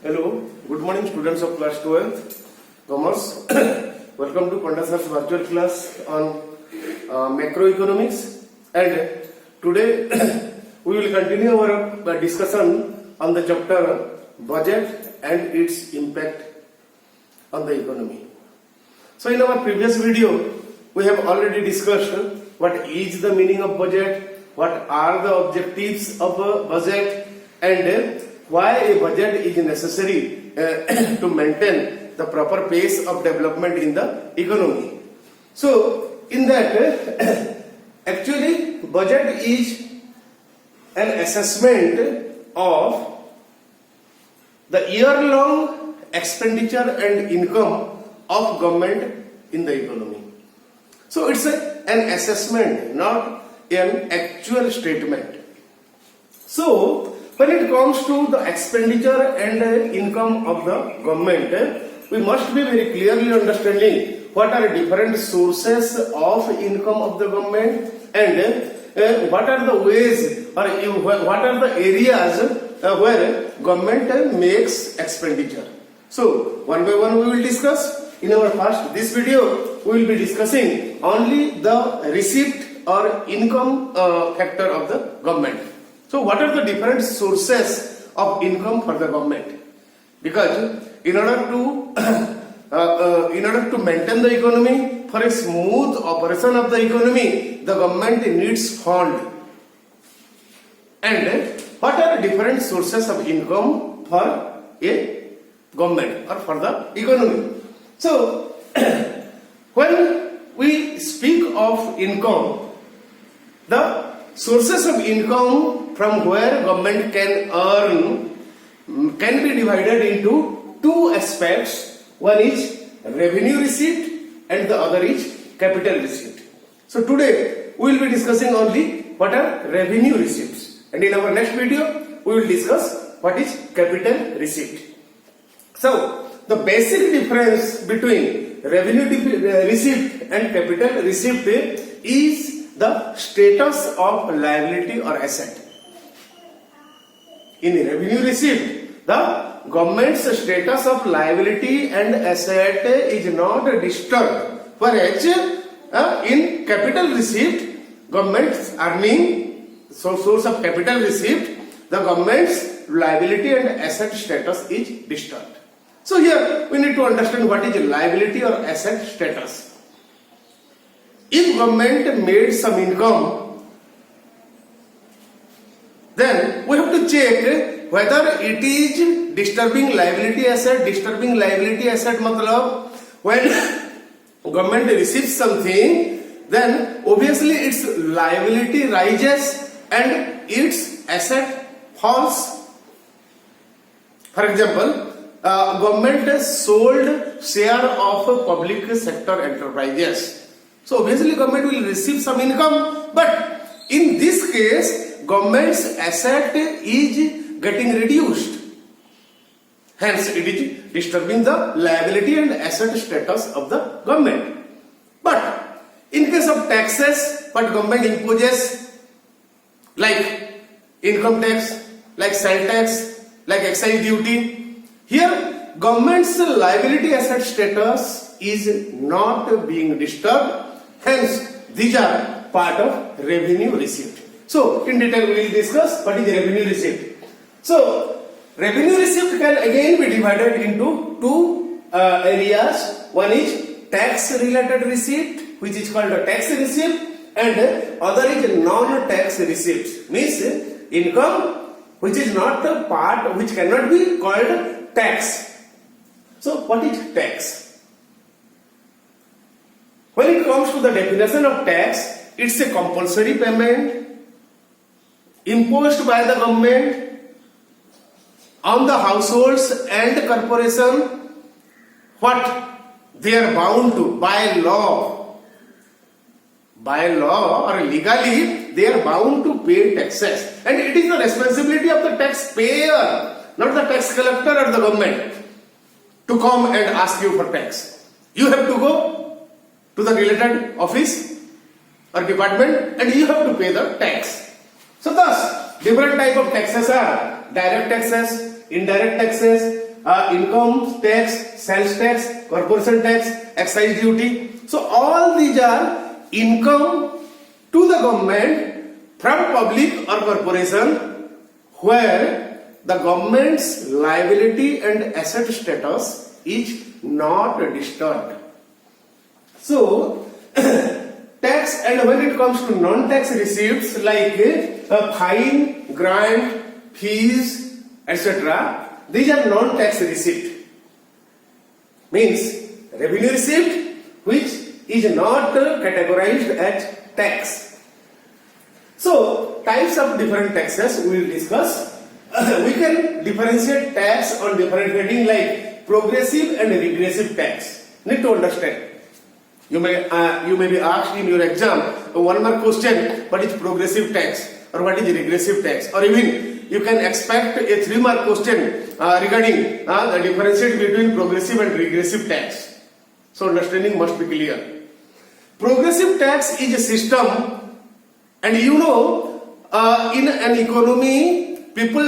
Hello, good morning students of class 12th Commerce. Welcome to Pandya Sir's virtual class on macroeconomics, and today we will continue our discussion on the chapter budget and its impact on the economy. So in our previous video we have already discussed what is the meaning of budget, what are the objectives of a budget, and why a budget is necessary to maintain the proper pace of development in the economy. So in that actually budget is an assessment of the year-long expenditure and income of government in the economy. So it's an assessment, not an actual statement. So when it comes to the expenditure and income of the government, we must be very clearly understanding what are different sources of income of the government and what are the ways or what are the areas where government makes expenditure. So one by one we will discuss. In our this video we will be discussing only the receipt or income factor of the government. So what are the different sources of income for the government? Because in order to maintain the economy, for a smooth operation of the economy, the government needs fund. And what are different sources of income for a government or for the economy? So when we speak of income, the sources of income from where government can earn can be divided into two aspects. One is revenue receipt and the other is capital receipt. So today we will be discussing only what are revenue receipts, and in our next video we will discuss what is capital receipt. So the basic difference between revenue receipt and capital receipt is the status of liability or asset. In revenue receipt, the government's status of liability and asset is not disturbed, whereas in capital receipt, government's earning, source of capital receipt, the government's liability and asset status is disturbed. So here we need to understand what is liability or asset status. If government made some income, then we have to check whether it is disturbing liability asset. Disturbing liability asset matlab when government receives something, then obviously its liability rises and its asset falls. For example, government has sold share of public sector enterprises. So obviously government will receive some income, but in this case government's asset is getting reduced. Hence it is disturbing the liability and asset status of the government. But in case of taxes, what government imposes, like income tax, like sale tax, like excise duty, here government's liability asset status is not being disturbed. Hence, these are part of revenue receipt. So, in detail we will discuss what is revenue receipt. So, revenue receipt can again be divided into two areas. One is tax related receipt, which is called a tax receipt, and other is non-tax receipt. Means income which is not a part, which cannot be called tax. So, what is tax? When it comes to the definition of tax, it's a compulsory payment imposed by the government on the households and corporation, what they are bound to by law. By law or legally, they are bound to pay taxes, and it is the responsibility of the taxpayer, not the tax collector or the government, to come and ask you for tax. You have to go to the related office or department and you have to pay the tax. So thus different type of taxes are direct taxes, indirect taxes, income tax, sales tax, corporation tax, excise duty. So all these are income to the government from public or corporation, where the government's liability and asset status is not disturbed. So tax, and when it comes to non-tax receipts like fine, grant, fees, etc., these are non-tax receipt. Means revenue receipt which is not categorized as tax. So types of different taxes we will discuss. We can differentiate tax on different heading like progressive and regressive tax. Need to understand. You may be asked in your exam one mark question, what is progressive tax or what is regressive tax, or even you can expect a 3-mark question regarding the differentiate between progressive and regressive tax. So understanding must be clear. Progressive tax is a system, and you know, in an economy, people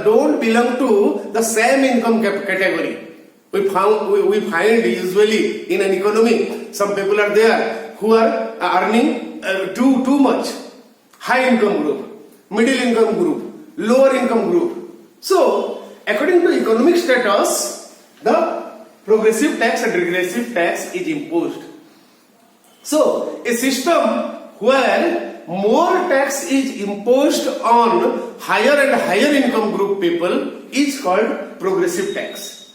don't belong to the same income category. We find usually in an economy, some people are there who are earning too much. High income group, middle income group, lower income group. So, according to economic status, the progressive tax and regressive tax is imposed. So, a system where more tax is imposed on higher and higher income group people is called progressive tax.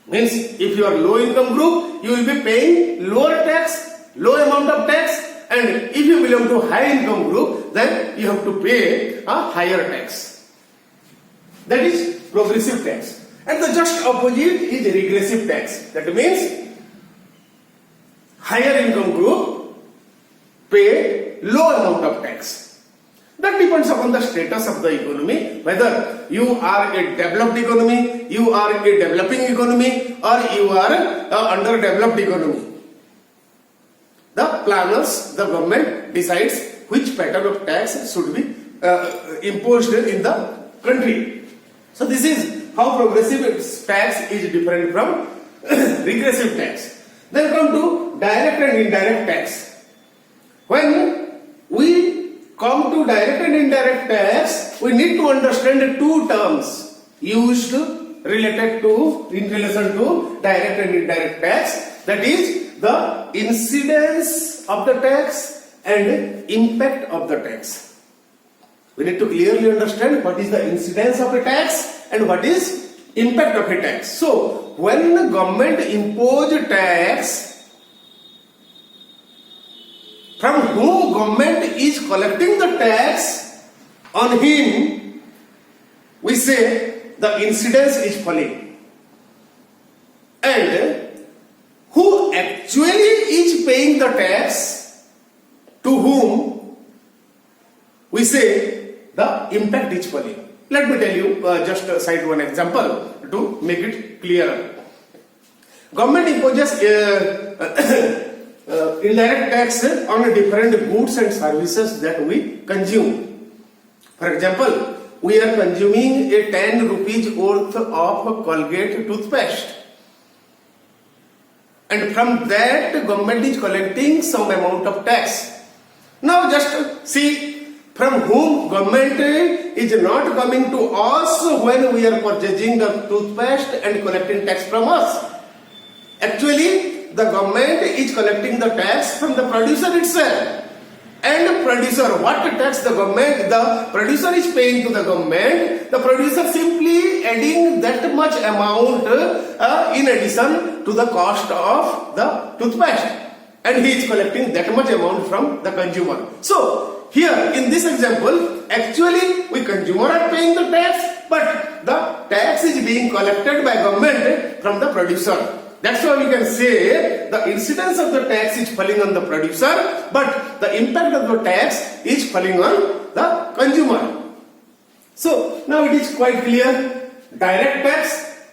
Means if you are low income group, you will be paying lower tax, low amount of tax, and if you belong to high income group, then you have to pay a higher tax. That is progressive tax. And the just opposite is regressive tax. That means higher income group pay low amount of tax. That depends upon the status of the economy, whether you are a developed economy, you are a developing economy, or you are underdeveloped economy. The planners, the government decides which pattern of tax should be imposed in the country. So this is how progressive tax is different from regressive tax. Then come to direct and indirect tax. When we come to direct and indirect tax, we need to understand two terms used in relation to direct and indirect tax. That is the incidence of the tax and impact of the tax. We need to clearly understand what is the incidence of a tax and what is impact of a tax. So, when the government impose tax, from whom government is collecting the tax, on him we say the incidence is falling. And who actually is paying the tax, to whom we say the impact is falling. Let me tell you, just cite one example to make it clearer. Government imposes indirect tax on different goods and services that we consume. For example, we are consuming a 10 rupees worth of Colgate toothpaste, and from that government is collecting some amount of tax. Now just see from whom government is not coming to us when we are purchasing the toothpaste and collecting tax from us. Actually, the government is collecting the tax from the producer itself. And producer, what tax the producer is paying to the government, the producer simply adding that much amount in addition to the cost of the toothpaste. And he is collecting that much amount from the consumer. So, here in this example, actually we consumer are paying the tax, but the tax is being collected by government from the producer. That's why we can say the incidence of the tax is falling on the producer, but the impact of the tax is falling on the consumer. So now it is quite clear. Direct tax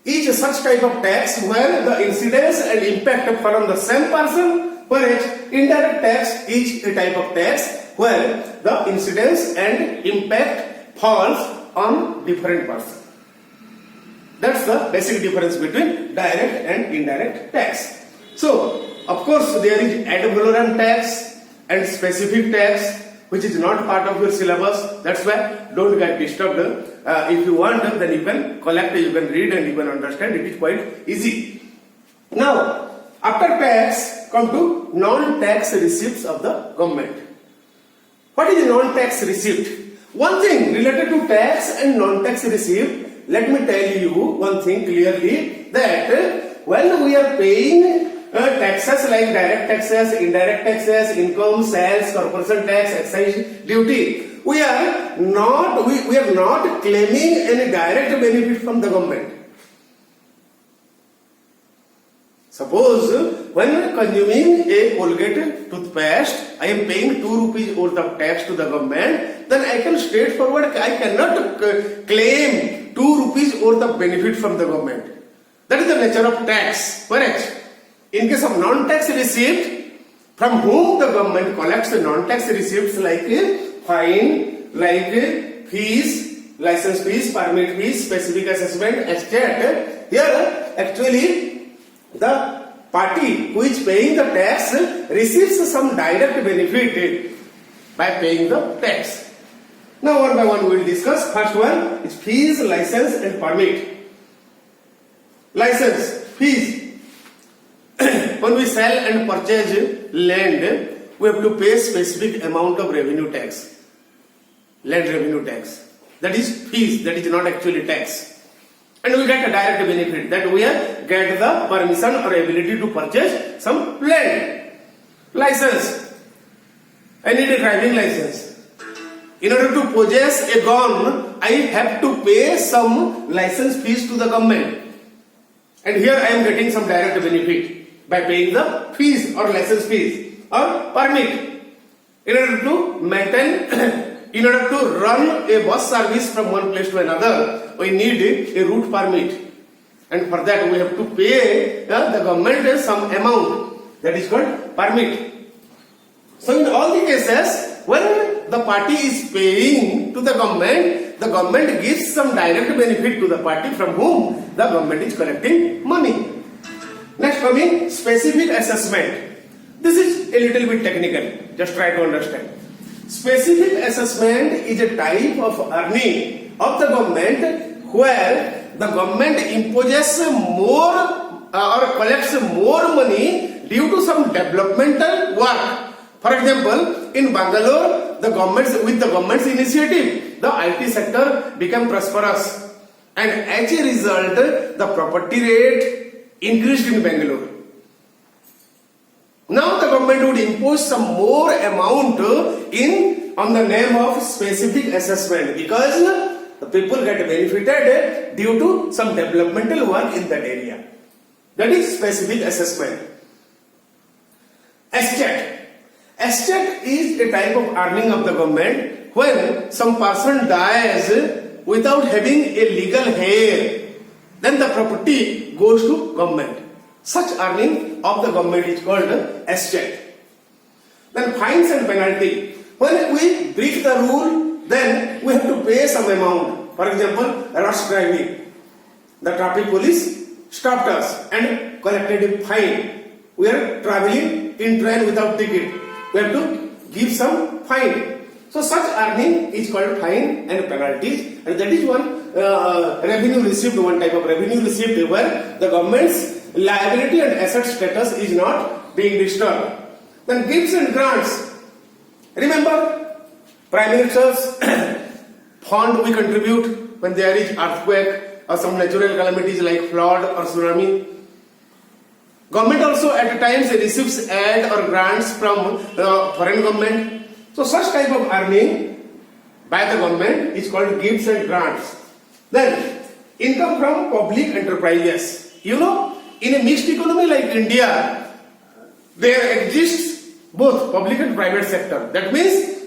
is such type of tax where the incidence and impact fall on the same person, whereas indirect tax is a type of tax where the incidence and impact falls on different person. That's the basic difference between direct and indirect tax. So, of course, there is ad valorem tax and specific tax, which is not part of your syllabus. That's why don't get disturbed. If you want, then you can collect, you can read, and you can understand. It is quite easy. Now, after tax, come to non-tax receipts of the government. What is non-tax receipt? One thing related to tax and non-tax receipt. Let me tell you one thing clearly, that when we are paying taxes like direct taxes, indirect taxes, income, sales, corporation tax, excise duty, we are not claiming any direct benefit from the government. Suppose when consuming a Colgate toothpaste, I am paying 2 rupees worth of tax to the government, then I can straightforward, I cannot claim 2 rupees worth of benefit from the government. That is the nature of tax, correct? In case of non-tax receipt, from whom the government collects the non-tax receipts like fine, like fees, license fees, permit fees, specific assessment, etc. Here, actually, the party who is paying the tax receives some direct benefit by paying the tax. Now, one by one we will discuss. First one is fees, license, and permit. License, fees. When we sell and purchase land, we have to pay specific amount of revenue tax, land revenue tax. That is fees, that is not actually tax. And we get a direct benefit, that we get the permission or ability to purchase some land. License, I need a driving license. In order to possess a gun, I have to pay some license fees to the government. And here I am getting some direct benefit by paying the fees or license fees or permit. In order to maintain, in order to run a bus service from one place to another, we need a route permit. And for that we have to pay the government some amount, that is called permit. So in all the cases, when the party is paying to the government gives some direct benefit to the party from whom the government is collecting money. Next coming, specific assessment. This is a little bit technical, just try to understand. Specific assessment is a type of earning of the government where the government imposes more or collects more money due to some developmental work. For example, in Bangalore, with the government's initiative, the IT sector became prosperous, and as a result, the property rate increased in Bangalore. Now the government would impose some more amount on the name of specific assessment, because the people get benefited due to some developmental work in that area. That is specific assessment. Estate. Estate is a type of earning of the government when some person dies without having a legal heir, then the property goes to government. Such earning of the government is called estate. Then fines and penalty. When we breach the rule, then we have to pay some amount. For example, rash driving. The traffic police stopped us and collected a fine. We are traveling in train without ticket. We have to give some fine. So such earning is called fine and penalties, and that is one revenue receipt, one type of revenue receipt where the government's liability and asset status is not being disturbed. Then gifts and grants. Remember, Prime Minister's fund we contribute when there is earthquake or some natural calamities like flood or tsunami. Government also at times receives aid or grants from foreign government. So such type of earning by the government is called gifts and grants. Then income from public enterprises. You know, in a mixed economy like India, there exists both public and private sector. That means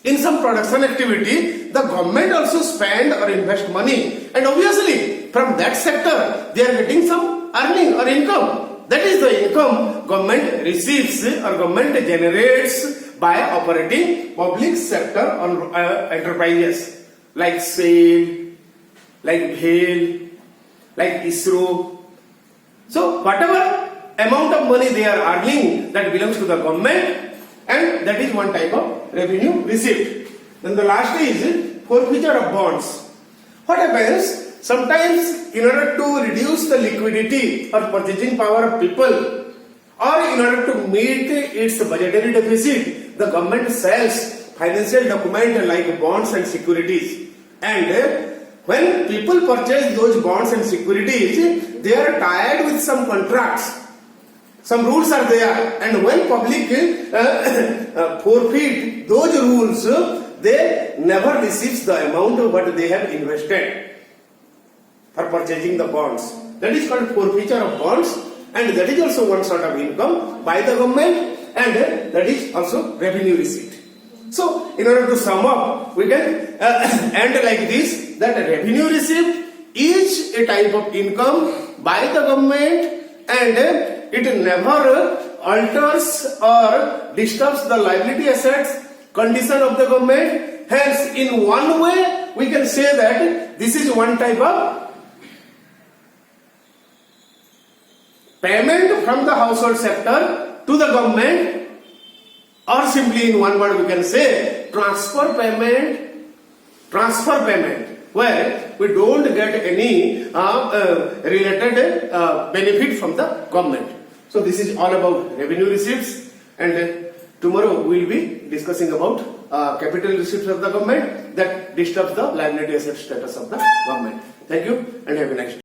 in some production activity, the government also spend or invest money, and obviously from that sector they are getting some earning or income. That is the income government receives or government generates by operating public sector on enterprises like SAIL, like BHEL, like ISRO. So whatever amount of money they are earning, that belongs to the government, and that is one type of revenue receipt. Then the last is forfeiture of bonds. What happens? Sometimes in order to reduce the liquidity or purchasing power of people, or in order to meet its budgetary deficit, the government sells financial documents like bonds and securities. And when people purchase those bonds and securities, they are tied with some contracts. Some rules are there, and when public forfeit those rules, they never receive the amount of what they have invested for purchasing the bonds. That is called forfeiture of bonds, and that is also one sort of income by the government, and that is also revenue receipt. So, in order to sum up, we can end like this, that revenue receipt is a type of income by the government, and it never alters or disturbs the liability assets condition of the government. Hence, in one way, we can say that this is one type of payment from the household sector to the government, or simply in one word we can say transfer payment, where we don't get any related benefit from the government. So this is all about revenue receipts, and tomorrow we will be discussing about capital receipts of the government that disturbs the liability asset status of the government. Thank you and have a nice day.